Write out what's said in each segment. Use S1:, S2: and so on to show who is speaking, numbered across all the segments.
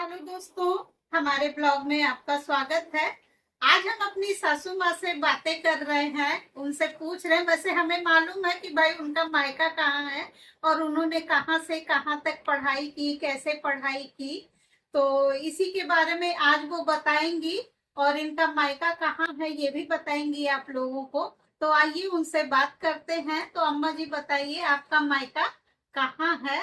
S1: Hello दोस्तों, हमारे blog में आपका स्वागत है। आज हम अपनी सासू माँ से बातें कर रहे हैं, उनसे पूछ रहे हैं। वैसे हमें मालूम है कि भाई उनका मायका कहाँ है और उन्होंने कहाँ से कहाँ तक पढ़ाई की, कैसे पढ़ाई की, तो इसी के बारे में आज वो बताएंगी। और इनका मायका कहाँ है ये भी बताएंगी आप लोगों को। तो आइए उनसे बात करते हैं। तो अम्मा जी बताइए, आपका मायका कहाँ है?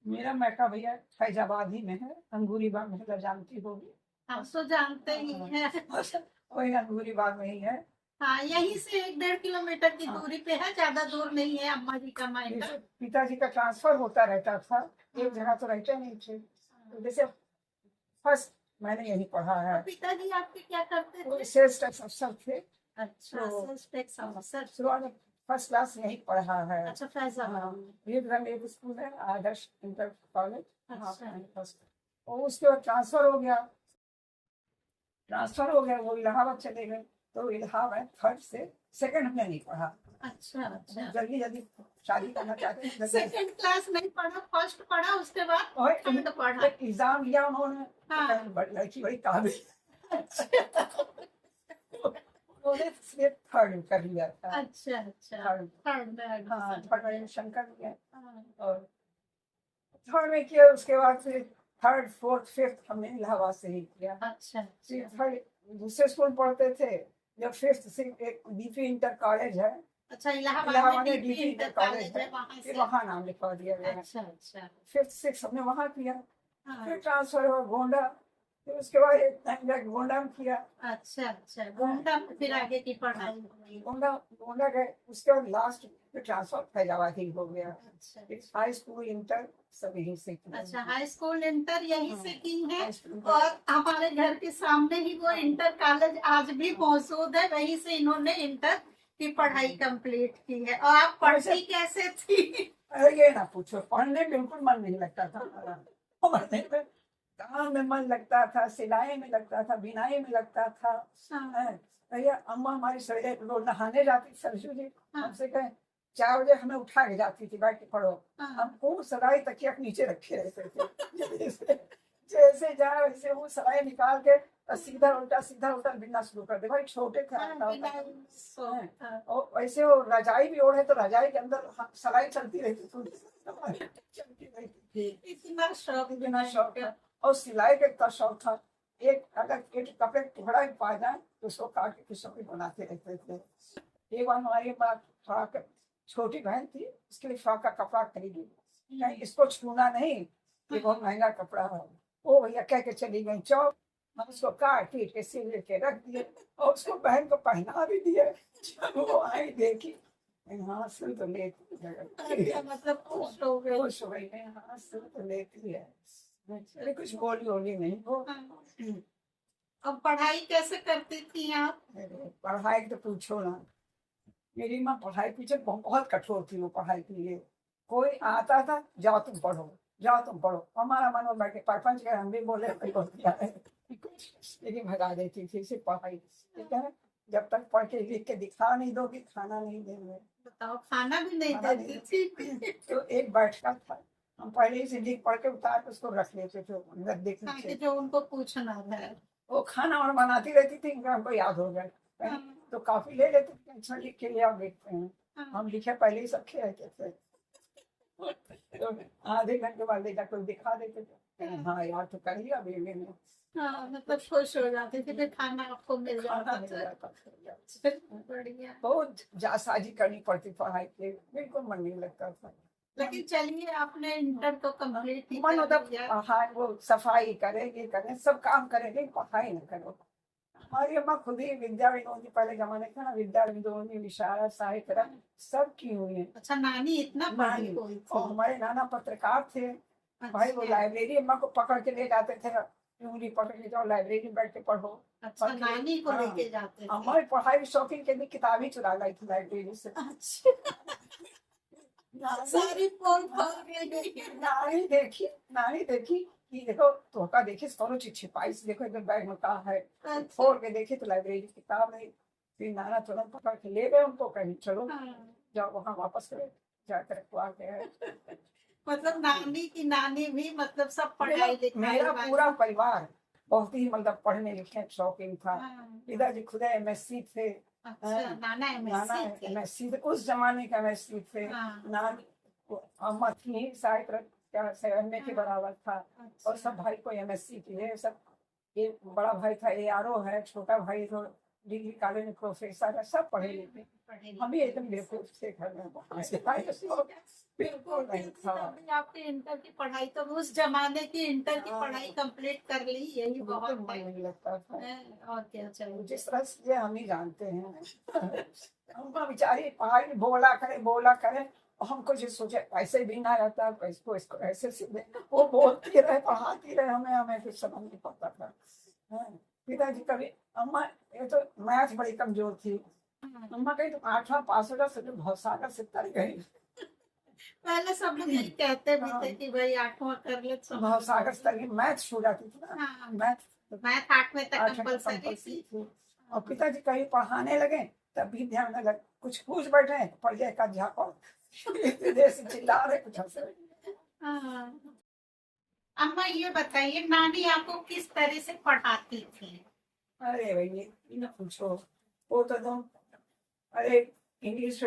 S2: मेरा मैका भैया फैजाबाद ही में है, अंगूरी बाग मतलब जानती होगी।
S1: हम तो जानते ही हैं।
S2: वही अंगूरी बाग में ही है।
S1: हाँ, यहीं से 1-1.5 किलोमीटर की
S2: हाँ,
S1: दूरी पे है, ज्यादा दूर नहीं है अम्मा जी का मायका।
S2: जैसे पिताजी का ट्रांसफर होता रहता था, एक
S1: हाँ।
S2: जगह तो रहते नहीं थे, तो जैसे फर्स्ट मैंने यही पढ़ा है।
S1: तो पिताजी आपके क्या करते
S2: वो
S1: थे?
S2: सेल्स टैक्स अफसर थे।
S1: अच्छा,
S2: तो
S1: सेल्स टैक्स ऑफिसर।
S2: शुरुआत में फर्स्ट क्लास यही पढ़ा है।
S1: अच्छा, फैजाबाद।
S2: हाँ, वीरगंज एक स्कूल है, आदर्श इंटर कॉलेज, वहाँ
S1: अच्छा।
S2: पे फर्स्ट। और उसके बाद ट्रांसफर हो गया, वो इलाहाबाद चले गए। तो इलाहाबाद थर्ड से सेकंड में नहीं पढ़ा।
S1: अच्छा अच्छा।
S2: जल्दी जल्दी शादी करना चाहते हैं,
S1: सेकंड क्लास नहीं पढ़ा, फर्स्ट पढ़ा, उसके बाद
S2: और
S1: थर्ड पढ़ा।
S2: एग्जाम दिया उन्होंने।
S1: हाँ।
S2: लड़की बड़ी काबिल,
S1: अच्छा
S2: उन्होंने सिर्फ थर्ड कर लिया था।
S1: अच्छा अच्छा।
S2: थर्ड,
S1: थर्ड में
S2: हाँ
S1: एडमिशन।
S2: थर्ड में शंकर में।
S1: हाँ।
S2: और थर्ड में किया, उसके बाद फिर थर्ड फोर्थ फिफ्थ हमने इलाहाबाद से ही किया।
S1: अच्छा
S2: फिर
S1: अच्छा।
S2: थर्ड दूसरे स्कूल पढ़ते थे, जब फिफ्थ से एक डीपी इंटर कॉलेज है,
S1: अच्छा, इलाहाबाद
S2: इलाहाबाद
S1: में
S2: में
S1: DP
S2: DP
S1: inter
S2: inter college
S1: college
S2: है,
S1: है, वहां
S2: फिर
S1: से।
S2: वहाँ नाम लिखवा दिया गया।
S1: अच्छा अच्छा।
S2: फिफ्थ सिक्स हमने वहाँ किया।
S1: हाँ।
S2: फिर ट्रांसफर हुआ गोंडा, फिर उसके बाद एक टाइम जाके गोंडा में किया।
S1: अच्छा अच्छा, गोंडा में फिर आगे की पढ़ाई हुई।
S2: गोंडा गोंडा गए, उसके बाद लास्ट फिर ट्रांसफर फैजाबाद ही हो गया।
S1: अच्छा
S2: फिर
S1: अच्छा।
S2: हाई स्कूल इंटर सब यहीं से किया।
S1: अच्छा, हाई स्कूल इंटर यहीं से की है।
S2: हाई स्कूल
S1: और हमारे घर के सामने ही वो इंटर कॉलेज आज भी मौजूद है, वहीं से इन्होंने इंटर की पढ़ाई कंप्लीट की है। और आप पढ़ती कैसे थी?
S2: अरे ये ना पूछो, पढ़ने में बिल्कुल मन नहीं लगता था हमारा। पढ़ने में काम में मन लगता था, सिलाई में लगता था, बिनाई में लगता था।
S1: हाँ।
S2: भैया अम्मा हमारी सवेरे रोज नहाने जाती, सरसू जी
S1: हाँ।
S2: हमसे कहे 4 बजे हमें उठा के जाती थी, बैठ के पढ़ो।
S1: हाँ।
S2: हम खूब सराय तकिया के नीचे रखे रहते थे। जैसे जैसे जाए वैसे वो सराय निकाल के और सीधा उल्टा बिनना शुरू कर दे। भाई छोटे थे,
S1: हाँ,
S2: आता होता
S1: बिनाई सो।
S2: है।
S1: हाँ।
S2: और वैसे वो रजाई भी ओढ़े तो रजाई के अंदर सलाई चलती रहती थी, चलती रहती थी।
S1: इतना शौक
S2: इतना शौक था। और सिलाई का इतना शौक था, एक अगर एक कपड़े का टुकड़ा भी पा जाए तो उसको काट के किसी भी बनाते रहते थे। एक बार हमारी माँ फ्रॉक, छोटी बहन थी, उसके लिए फ्रॉक का कपड़ा खरीदी, कहीं इसको छूना नहीं, ये बहुत महंगा कपड़ा है। ओ भैया कह के चली गई चौक, हम उसको काट पीट के सिल के रख दिए और उसको बहन को पहना भी दिए। जब वो आई देखी, हाँ सिल तो लेती है।
S1: अच्छा, मतलब खुश हो गए।
S2: खुश हो गई, हाँ सिल तो लेती है। अरे कुछ बोली नहीं वो।
S1: हाँ। अब पढ़ाई कैसे करती थी आप?
S2: पढ़ाई तो पूछो ना, मेरी माँ पढ़ाई पीछे बहुत कठोर थी। वो पढ़ाई के लिए कोई आता था, जाओ तुम पढ़ो, जाओ तुम पढ़ो। हमारा मन में बैठ के परपंच के हम भी बोले कोई बोल दिया है, लेकिन भगा देती थी सिर्फ पढ़ाई। ठीक है, जब तक पढ़ के लिख के दिखा नहीं दोगी खाना नहीं देंगे।
S1: बताओ, खाना भी नहीं
S2: खाना
S1: देती
S2: नहीं
S1: थी?
S2: तो एक बैठका था, हम पहले ही से लिख पढ़ के उतार के उसको रख लेते थे गद्दे के
S1: हाँ, कि
S2: नीचे।
S1: जो उनको पूछना है।
S2: वो खाना और बनाती रहती थी, हमको याद हो गया कहीं तो काफी ले लेते थे, अच्छा लिख के ले आओ देखते हैं।
S1: हाँ।
S2: हम लिखे पहले ही सब रहते थे। तो आधे घंटे बाद लेकर कोई दिखा देते थे, हाँ यार तो कर लिया बेबी ने।
S1: हाँ, मतलब खुश हो जाती थी, फिर खाना आपको मिल
S2: खाना
S1: जाता
S2: मिल
S1: था।
S2: जाता था।
S1: बढ़िया।
S2: बहुत जासाजी करनी पड़ती पढ़ाई के, बिल्कुल मन नहीं लगता था।
S1: लेकिन चलिए, आपने इंटर तो कंप्लीट ही
S2: मन
S1: कर
S2: होता
S1: लिया।
S2: हाँ, वो सफाई करे, ये करे, सब काम करेंगे, पढ़ाई न करो। हमारी अम्मा खुद ही विद्या विनोदी, पहले जमाने का ना, विद्या विनोदी विशारद साहित्य सब की हुई है।
S1: अच्छा, नानी इतना पढ़ी हुई
S2: और
S1: थी?
S2: हमारे नाना पत्रकार थे। भाई वो
S1: अच्छा
S2: लाइब्रेरी अम्मा को पकड़ के ले जाते थे, उंगली पकड़ के जाओ लाइब्रेरी में बैठ के पढ़ो।
S1: अच्छा, नानी को लेके जाते थे।
S2: हमारी पढ़ाई की शौकीन के लिए किताब ही चुरा लाई थी लाइब्रेरी से।
S1: अच्छा, सारी पोल खोल के गई।
S2: नानी देखी कि देखो धोखा देखी, कौन चीज छिपाई से, देखो एकदम बैग में कहा है। खोल के देखी तो लाइब्रेरी की किताब नहीं। फिर नाना तुरंत पकड़ के ले गए उनको, कहीं चलो
S1: हाँ।
S2: जाओ वहां वापस करो, जाकर आ गए।
S1: मतलब नानी की नानी भी मतलब सब पढ़ाई लिखाई
S2: मेरा
S1: वाली।
S2: पूरा परिवार बहुत ही मतलब पढ़ने लिखे शौकीन था।
S1: हाँ,
S2: पिताजी खुद MSc थे।
S1: अच्छा,
S2: हाँ,
S1: नाना
S2: नाना
S1: MSc थे।
S2: MSc थे, उस जमाने का MSc थे।
S1: हाँ,
S2: नानी अम्मा थी शायद क्या MA के
S1: हाँ,
S2: बराबर था। और सब
S1: अच्छा,
S2: भाई को MSc की है सब। एक बड़ा भाई था ARO है, छोटा भाई तो डिग्री कॉलेज में प्रोफेसर है, सब पढ़े लिखे।
S1: पढ़े
S2: हम भी
S1: लिखे।
S2: एकदम बेवकूफ थे घर में, बिल्कुल नहीं था।
S1: तभी आपकी इंटर की पढ़ाई तो उस जमाने की इंटर की
S2: हाँ,
S1: पढ़ाई कंप्लीट कर ली, यही
S2: बिल्कुल
S1: बहुत
S2: मन
S1: है।
S2: नहीं लगता था।
S1: और क्या चाहिए।
S2: जिस तरह से ये हम ही जानते हैं। हमको बेचारी पढ़ाई में बोला करे और हमको जो सोचे ऐसे भी ना रहता, इसको ऐसे सीधे वो बोलती रहे, पढ़ाती रहे, हमें कुछ समझ नहीं पड़ता था। हाँ, पिताजी कभी अम्मा ये तो मैथ बड़ी कमजोर थी।
S1: हाँ,
S2: अम्मा कही तुम 8वां पास होगा फिर बहुत सागर से तर गई।
S1: पहले सब लोग यही कहते भी
S2: हाँ,
S1: थे कि भाई 8वां कर ले तो
S2: बहुत
S1: समझ
S2: सागर से तर गई, मैथ छू जाती थी ना।
S1: हाँ,
S2: मैथ
S1: मैथ 8वें तक
S2: 8
S1: कंपलसरी
S2: कंपल्सरी
S1: थी।
S2: थी। और पिताजी कहीं पढ़ाने लगे तब भी ध्यान न लग, कुछ पूछ बैठे पढ़ जाए का झापड़, इतनी देर से चिल्ला रहे कुछ हंस रहे।
S1: हाँ, अम्मा ये बताइए नानी आपको किस तरह से पढ़ाती थी।
S2: अरे भाई ये न पूछो, वो तो तुम, अरे इंग्लिश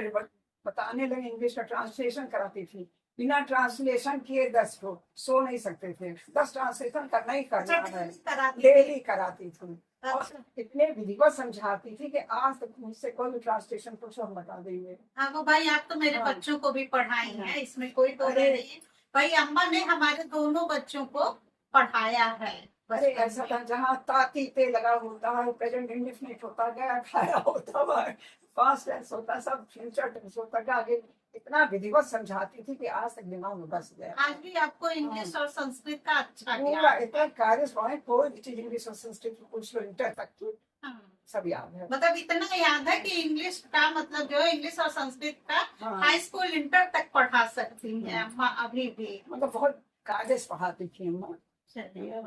S2: बताने लगे, इंग्लिश का ट्रांसलेशन कराती थी। बिना ट्रांसलेशन किए 10 को सो नहीं सकते थे, 10 ट्रांसलेशन करना ही करना है,
S1: कराती थी।
S2: डेली कराती थी। और
S1: अच्छा,
S2: इतने विधिवत समझाती थी कि आज तक मुझसे कोई भी ट्रांसलेशन पूछो हम बता देंगे।
S1: हाँ वो भाई आप तो मेरे
S2: हाँ,
S1: बच्चों को भी पढ़ाई
S2: हाँ,
S1: है, इसमें कोई दो
S2: अरे
S1: नहीं है। भाई अम्मा ने हमारे दोनों बच्चों को पढ़ाया है
S2: अरे
S1: बचपन
S2: ऐसा था
S1: में।
S2: जहाँ ताती पे लगा होता है, प्रेजेंट इंडेफिनिट होता गया, खाया होता है, पास्ट टेंस होता, सब फ्यूचर टेंस होता गया आगे। इतना विधिवत समझाती थी कि आज तक दिमाग में बस गया।
S1: आज भी आपको इंग्लिश और संस्कृत का अच्छा
S2: पूरा
S1: ज्ञान
S2: इतना
S1: है।
S2: कार्य पढ़े, कोई भी चीज इंग्लिश और संस्कृत में पूछ लो इंटर तक की
S1: हाँ,
S2: सब याद है।
S1: मतलब इतना याद है कि इंग्लिश का मतलब जो है इंग्लिश और संस्कृत का
S2: हाँ,
S1: हाई स्कूल इंटर तक पढ़ा सकती है
S2: हाँ,
S1: अम्मा अभी भी।
S2: मतलब बहुत कार्य से पढ़ाती थी अम्मा।
S1: चलिए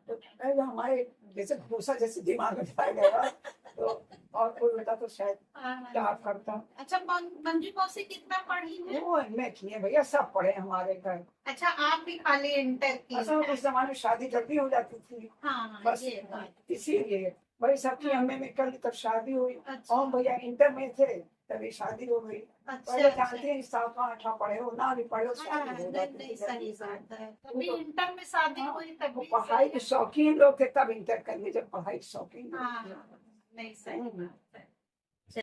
S2: तो पहले हमारे जैसे भूसा जैसे दिमाग में जाया गया, तो और कोई बेटा तो शायद क्या
S1: बढ़िया।
S2: करता।
S1: अच्छा मंजू मौसी कितना पढ़ी है।
S2: वो एमए किए भैया, सब पढ़े हमारे घर।
S1: अच्छा आप भी खाली इंटर की
S2: असल में
S1: है।
S2: उस जमाने में शादी जल्दी हो जाती थी,
S1: हाँ
S2: बस
S1: ये बात।
S2: इसीलिए वही सबकी एमए में कर ली तब शादी हुई।
S1: अच्छा
S2: और भैया इंटर में थे तभी शादी हो गई।
S1: अच्छा
S2: पहले
S1: अच्छा।
S2: जानते हैं 7वां 8वां पढ़े हो ना भी पढ़े हो,
S1: हाँ,
S2: शादी हो
S1: नहीं
S2: जाती
S1: नहीं
S2: थी
S1: सही
S2: जल्दी से।
S1: बात है, तभी
S2: तो
S1: इंटर में शादी
S2: हाँ,
S1: हुई
S2: वो
S1: तभी
S2: पढ़ाई के शौकीन लोग थे तब इंटर कर लिए, जब पढ़ाई के शौकीन लोग
S1: हाँ
S2: थे।
S1: नहीं सही बात है।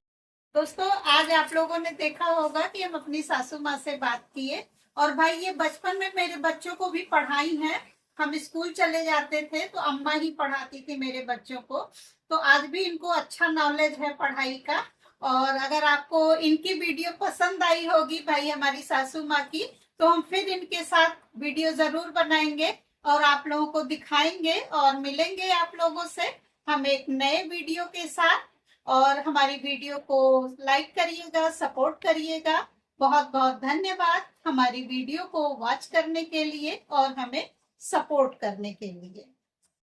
S1: दोस्तों आज आप लोगों ने देखा होगा कि हम अपनी सासू माँ से बात किए, और भाई ये बचपन में मेरे बच्चों को भी पढ़ाई है। हम स्कूल चले जाते थे तो अम्मा ही पढ़ाती थी मेरे बच्चों को, तो आज भी इनको अच्छा नॉलेज है पढ़ाई का। और अगर आपको इनकी वीडियो पसंद आई होगी भाई हमारी सासू माँ की, तो हम फिर इनके साथ वीडियो जरूर बनाएंगे और आप लोगों को दिखाएंगे और मिलेंगे आप लोगों से हम एक नए वीडियो के साथ। और हमारी वीडियो को लाइक करिएगा, सपोर्ट करिएगा। बहुत बहुत धन्यवाद हमारी वीडियो को वॉच करने के लिए और हमें सपोर्ट करने के लिए।